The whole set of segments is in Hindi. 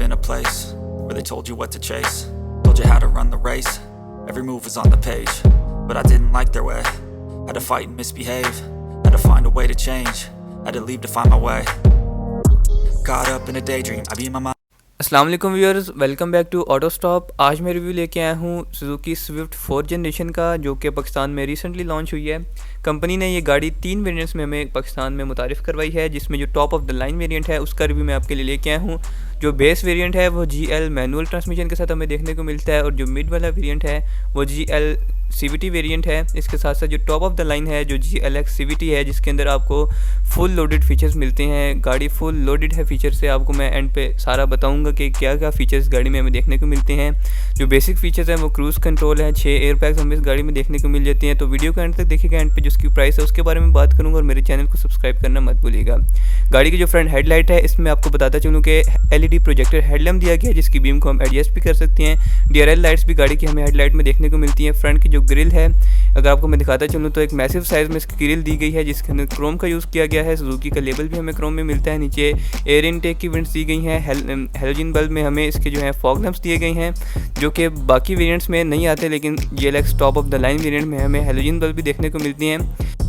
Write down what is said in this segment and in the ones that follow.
in a place where they told you what to chase, told you how to run the race. Every move was on the page, but I didn't like their way. Had to fight and misbehave, had to find a way to change, had to leave to find my way. Caught up in a daydream, I be in my mind. अस्सलाम वालेकुम viewers, welcome back to auto stop. आज मैं रिव्यू लेके आया हूँ सुजुकी स्विफ्ट 4th जनरेशन का, जो कि पाकिस्तान में रिसेंटली लॉन्च हुई है। कंपनी ने ये गाड़ी 3 वेरिएंट्स में हमें पाकिस्तान में मुतारिफ़ करवाई है, जिसमें जो top of the line variant है उसका रिव्यू मैं आपके लिए लेके आया हूँ। जो बेस वेरिएंट है वो GL मैनुअल ट्रांसमिशन के साथ हमें देखने को मिलता है, और जो मिड वाला वेरिएंट है वो GL CVT वेरिएंट है। इसके साथ साथ जो टॉप ऑफ द लाइन है जो GLX CVT है, जिसके अंदर आपको फुल लोडेड फीचर्स मिलते हैं। गाड़ी फुल लोडेड है फीचर से। आपको मैं एंड पे सारा बताऊंगा कि क्या क्या फीचर्स गाड़ी में हमें देखने को मिलते हैं। जो बेसिक फीचर्स हैं वो क्रूज़ कंट्रोल है, 6 एयर बैग्स हमें इस गाड़ी में देखने को मिल जाती हैं। तो वीडियो को एंड तक देखिएगा, एंड पे जो उसकी प्राइस है उसके बारे में बात करूँगा, और मेरे चैनल को सब्सक्राइब करना मत भूलिएगा। गाड़ी की जो फ्रंट हेडलाइट है इसमें आपको बताता चलूँ कि LED प्रोजेक्टर हेडलैम्प दिया गया है, जिसकी बीम को हम एडजस्ट भी कर सकते हैं। DRL लाइट्स भी गाड़ी की हमें हेडलाइट में देखने को मिलती हैं। फ्रंट की जो ग्रिल है अगर आपको मैं दिखाता चलूँ तो एक मैसिव साइज़ में इसकी ग्रिल दी गई है, जिसके अंदर क्रोम का यूज़ किया गया है। सुजुकी का लेबल भी हमें क्रोम में मिलता है। नीचे एयर इनटेक की वेंट्स दी गई हैं। हेलोजन बल्ब में हमें इसके जो है फॉग लैंप्स दिए गए हैं, जो कि बाकी वेरिएंट्स में नहीं आते, लेकिन GLX top of the line variant में हमें हेलोजन बल्ब भी देखने को मिलती हैं।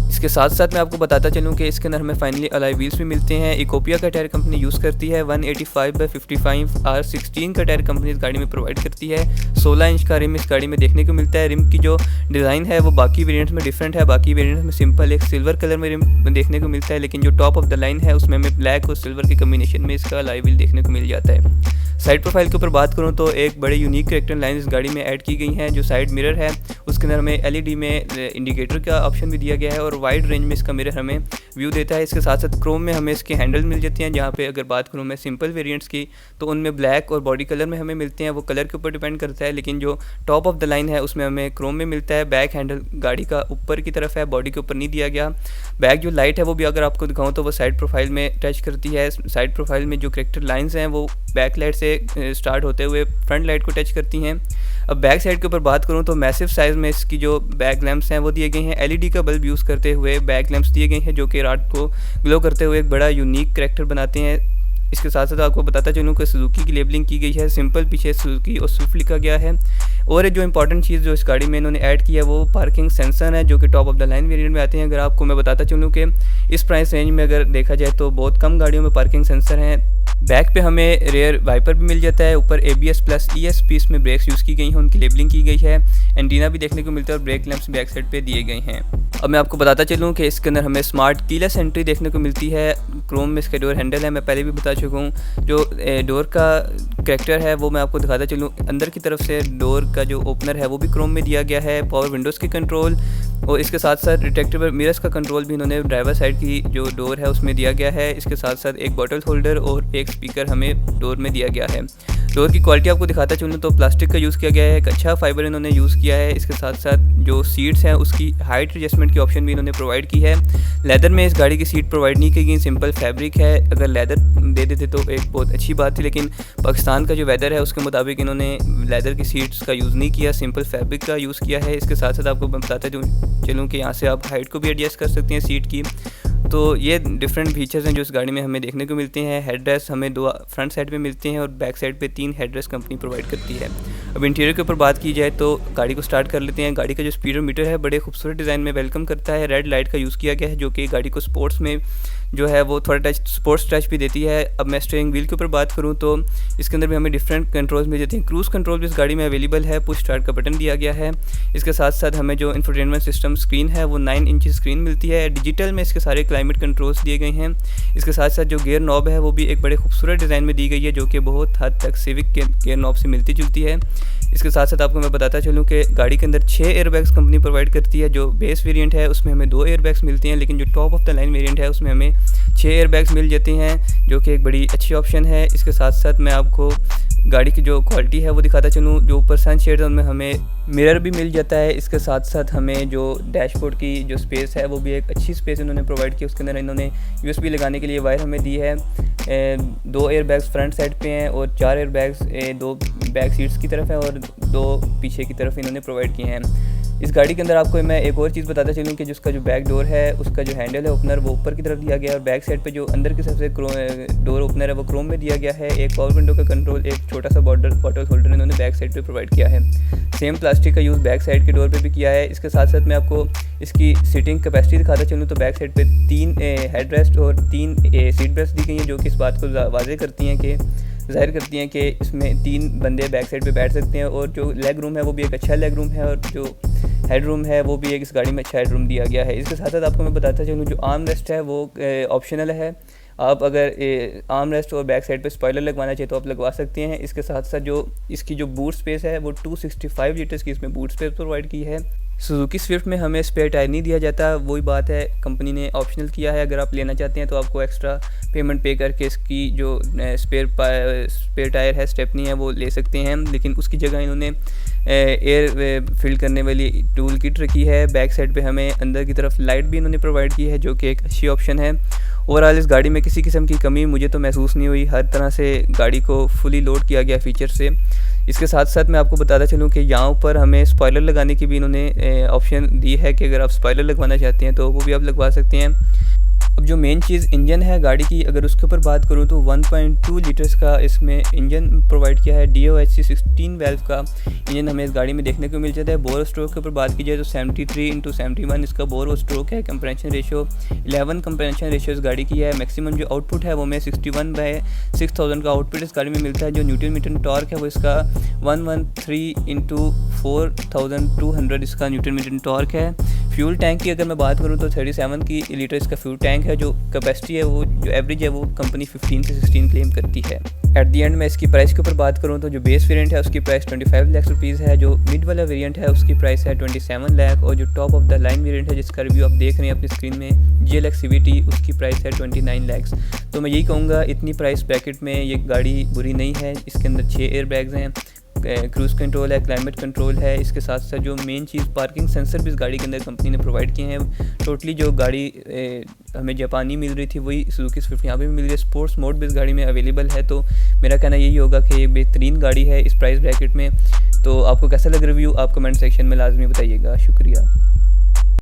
इसके साथ साथ मैं आपको बताता चलूँ कि इसके अंदर हमें फाइनली अलॉय व्हील्स भी मिलते हैं। इकोपिया का टायर कंपनी यूज़ करती है। 185/55 R16 का टायर कंपनी इस गाड़ी में प्रोवाइड करती है। 16 इंच का रिम इस गाड़ी में देखने को मिलता है। रिम की जो डिज़ाइन है वो बाकी वेरिएंट्स में डिफरेंट है। बाकी वेरिएंट्स में सिंपल एक सिल्वर कलर में रिम देखने को मिलता है, लेकिन जो टॉप ऑफ द लाइन है उसमें हमें ब्लैक और सिल्वर के कम्बिनेशन में इसका अलॉय व्हील देखने को मिल जाता है। साइड प्रोफाइल के ऊपर बात करूँ तो एक बड़े यूनिक करेक्टर लाइन इस गाड़ी में ऐड की गई हैं। जो साइड मिरर है उसके अंदर हमें LED में इंडिकेटर का ऑप्शन भी दिया गया है, और वाइड रेंज में इसका मिरर हमें व्यू देता है। इसके साथ साथ क्रोम में हमें इसके हैंडल मिल जाते हैं, जहाँ पे अगर बात करूँ मैं सिंपल वेरिएंट्स की तो उनमें ब्लैक और बॉडी कलर में हमें मिलते हैं। वो कलर के ऊपर डिपेंड करता है, लेकिन जो टॉप ऑफ द लाइन है उसमें हमें क्रोम में मिलता है। बैक हैंडल गाड़ी का ऊपर की तरफ है, बॉडी के ऊपर नहीं दिया गया। बैक जो लाइट है वो भी अगर आपको दिखाऊँ तो वो साइड प्रोफाइल में टच करती है। साइड प्रोफाइल में जो करेक्टर लाइन्स हैं वो बैक लाइट से स्टार्ट होते हुए फ्रंट लाइट को टच करती हैं। अब बैक साइड के ऊपर बात करूं तो मैसिव साइज़ में इसकी जो बैक लैंप्स हैं वो दिए गए हैं। LED का बल्ब यूज़ करते हुए बैक लैंप्स दिए गए हैं, जो कि रात को ग्लो करते हुए एक बड़ा यूनिक करैक्टर बनाते हैं। इसके साथ साथ आपको बताता चलूँ कि सुजुकी की लेबलिंग की गई है। सिंपल पीछे सुजुकी और स्विफ्ट लिखा गया है। और जो इंपॉर्टेंट चीज़ जो इस गाड़ी में इन्होंने ऐड किया है वो पार्किंग सेंसर है, जो कि top of the line variant में आते हैं। अगर आपको मैं बताता चलूँ कि इस प्राइस रेंज में अगर देखा जाए तो बहुत कम गाड़ियों में पार्किंग सेंसर हैं। बैक पे हमें रेयर वाइपर भी मिल जाता है। ऊपर ABS प्लस ESP इसमें ब्रेक्स यूज़ की गई हैं, उनकी लेबलिंग की गई है। एंटीना भी देखने को मिलता है, और ब्रेक लैंप्स बैक साइड पे दिए गए हैं। अब मैं आपको बताता चलूँ कि इसके अंदर हमें स्मार्ट कीलेस एंट्री देखने को मिलती है। क्रोम में इसका डोर हैंडल है, मैं पहले भी बता चुका हूँ। जो डोर का करैक्टर है वो मैं आपको दिखाता चलूँ। अंदर की तरफ से डोर का जो ओपनर है वो भी क्रोम में दिया गया है। पावर विंडोज़ की कंट्रोल और इसके साथ साथ रिट्रैक्टेबल मिरर्स का कंट्रोल भी इन्होंने ड्राइवर साइड की जो डोर है उसमें दिया गया है। इसके साथ साथ एक बॉटल होल्डर और एक स्पीकर हमें डोर में दिया गया है। डोर की क्वालिटी आपको दिखाता चलूँ तो प्लास्टिक का यूज़ किया गया है, एक अच्छा फाइबर इन्होंने यूज़ किया है। इसके साथ साथ जो सीट्स हैं उसकी हाइट एडजस्टमेंट की ऑप्शन भी इन्होंने प्रोवाइड की है। लेदर में इस गाड़ी की सीट प्रोवाइड नहीं की गई, सिंपल फैब्रिक है। अगर लेदर दे देते तो एक बहुत अच्छी बात थी, लेकिन पाकिस्तान का जो वेदर है उसके मुताबिक इन्होंने लेदर की सीट्स का यूज़ नहीं किया, सिंपल फैब्रिक का यूज़ किया है। इसके साथ साथ आपको मैं बताता चलूँ कि यहाँ से आप हाइट को भी एडजस्ट कर सकते हैं सीट की। तो ये डिफरेंट फीचर्स हैं जो इस गाड़ी में हमें देखने को मिलते हैं। हेड रेस्ट हमें 2 फ्रंट साइड पे मिलते हैं, और बैक साइड पे 3 हेड रेस्ट कंपनी प्रोवाइड करती है। अब इंटीरियर के ऊपर बात की जाए तो गाड़ी को स्टार्ट कर लेते हैं। गाड़ी का जो स्पीडोमीटर है बड़े खूबसूरत डिज़ाइन में वेलकम करता है। रेड लाइट का यूज़ किया गया है, जो कि गाड़ी को स्पोर्ट्स में जो है वो थोड़ा स्पोर्ट्स टच भी देती है। अब मैं स्टीयरिंग व्हील के ऊपर बात करूँ तो इसके अंदर भी हमें डिफरेंट कंट्रोल्स मिल जाते हैं। क्रूज़ कंट्रोल भी इस गाड़ी में अवेलेबल है। पुश स्टार्ट का बटन दिया गया है। इसके साथ साथ हमें जो इंफोटेनमेंट सिस्टम स्क्रीन है वो 9 इंच स्क्रीन मिलती है। डिजिटल में इसके सारे क्लाइमेट कंट्रोल्स दिए गए हैं। इसके साथ साथ जो गियर नॉब है वो भी एक बड़े खूबसूरत डिज़ाइन में दी गई है, जो कि बहुत हद तक सिविक के गियर नॉब से मिलती जुलती है। इसके साथ साथ आपको मैं बताता चलूँ कि गाड़ी के अंदर 6 एयरबैग्स कंपनी प्रोवाइड करती है। जो बेस वेरिएंट है उसमें हमें 2 एयरबैग्स मिलते हैं, लेकिन जो top of the line variant है उसमें हमें 6 एयरबैग्स मिल जाते हैं, जो कि एक बड़ी अच्छी ऑप्शन है। इसके साथ साथ मैं आपको गाड़ी की जो क्वालिटी है वो दिखाता चलूँ। जो ऊपर सन शेड है उनमें हमें मिरर भी मिल जाता है। इसके साथ साथ हमें जो डैशबोर्ड की जो स्पेस है वो भी एक अच्छी स्पेस इन्होंने प्रोवाइड की। उसके अंदर इन्होंने USB लगाने के लिए वायर हमें दी है। 2 एयर बैग्स फ्रंट साइड पे हैं और 4 एयर बैग्स 2 बैक सीट्स की तरफ है और 2 पीछे की तरफ इन्होंने प्रोवाइड किए हैं। इस गाड़ी के अंदर आपको मैं एक और चीज़ बताता चलूँ कि जिसका जो बैक डोर है उसका जो हैंडल है ओपनर वो ऊपर की तरफ दिया गया है और बैक साइड पे जो अंदर की सबसे डोर ओपनर है वो क्रोम में दिया गया है। एक पावर विंडो का कंट्रोल, एक छोटा सा बॉटल होल्डर इन्होंने बैक साइड पे प्रोवाइड किया है। सेम प्लास्टिक का यूज़ बैक साइड के डोर पे भी किया है। इसके साथ साथ मैं आपको इसकी सीटिंग कैपेसिटी दिखाता चलूँ तो बैक साइड पे 3 हेड रेस्ट और 3 सीट बेल्ट दी गई हैं, जो कि इस बात को वाज़े करती हैं कि ज़ाहिर करती हैं कि इसमें 3 बंदे बैक साइड पे बैठ सकते हैं और जो लेग रूम है वो भी एक अच्छा लेग रूम है और जो हेड रूम है वो भी एक इस गाड़ी में अच्छा हेड रूम दिया गया है। इसके साथ साथ आपको मैं बताता चलूँ जो आर्म रेस्ट है वो ऑप्शनल है। आप अगर आर्म रेस्ट और बैक साइड पे स्पॉइलर लगवाना चाहिए तो आप लगवा सकते हैं। इसके साथ साथ जो इसकी जो बूट स्पेस है वो 265 लीटर्स की इसमें बूट स्पेस प्रोवाइड की है। सुजुकी स्विफ्ट में हमें स्पेयर टायर नहीं दिया जाता, वही बात है कंपनी ने ऑप्शनल किया है। अगर आप लेना चाहते हैं तो आपको एक्स्ट्रा पेमेंट पे करके इसकी जो स्पेयर टायर है स्टेपनी है वो ले सकते हैं, लेकिन उसकी जगह इन्होंने एयर फिल करने वाली टूल किट रखी है। बैक साइड पे हमें अंदर की तरफ लाइट भी इन्होंने प्रोवाइड की है जो कि एक अच्छी ऑप्शन है। ओवरऑल इस गाड़ी में किसी किस्म की कमी मुझे तो महसूस नहीं हुई, हर तरह से गाड़ी को फुली लोड किया गया फीचर से। इसके साथ साथ मैं आपको बताता चलूँ कि यहाँ पर हमें स्पॉइलर लगाने की भी इन्होंने ऑप्शन दी है कि अगर आप स्पॉइलर लगवाना चाहते हैं तो वो भी आप लगवा सकते हैं। अब जो मेन चीज़ इंजन है गाड़ी की, अगर उसके ऊपर बात करूँ तो 1.2 लीटर्स का इसमें इंजन प्रोवाइड किया है। DOHC 16 वेल्व का इंजन हमें इस गाड़ी में देखने को मिल जाता है। बोर स्ट्रोक के ऊपर बात की जाए तो 73/71 इसका बोर स्ट्रोक है। कंप्रेंशन रेशो 11 कंप्रेंशन रेशो इस गाड़ी की है। मैक्सिमम जो आउटपुट है वो हमें 61/6000 का आउटपुट इस गाड़ी में मिलता है। जो न्यूटन मीटर टॉर्क है वो इसका 113/4200 इसका न्यूटन मीटर टॉर्क है। फ्यूल टैंक की अगर मैं बात करूँ तो 37 की लीटर इसका फ्यूल टैंक है। जो कैपेसिटी है वो जो एवरेज है वो कंपनी 15 से 16 क्लेम करती है। एट दी एंड में इसकी प्राइस के ऊपर बात करूँ तो जो बेस वेरिएंट है उसकी प्राइस 25 लाख रुपीज़ है। जो मिड वाला वेरिएंट है उसकी प्राइस है 27 लाख और जो top of the line variant है जिसका रिव्यू आप देख रहे हैं अपनी स्क्रीन में GLX CVT उसकी प्राइस है 29 लाख। तो मैं यही कहूँगा इतनी प्राइस ब्रैकेट में ये गाड़ी बुरी नहीं है। इसके अंदर 6 एयर बैग्स हैं, क्रूज़ कंट्रोल है, क्लाइमेट कंट्रोल है। इसके साथ साथ जो मेन चीज़ पार्किंग सेंसर भी इस गाड़ी के अंदर कंपनी ने प्रोवाइड किए हैं। टोटली जो गाड़ी हमें जापानी मिल रही थी वही सुजुकी स्विफ्ट यहाँ पे भी मिल रही है। स्पोर्ट्स मोड भी इस गाड़ी में अवेलेबल है। तो मेरा कहना यही होगा कि ये बेहतरीन गाड़ी है इस प्राइस ब्रैकेट में। तो आपको कैसा लग रिव्यू आप कमेंट सेक्शन में लाजमी बताइएगा। शुक्रिया।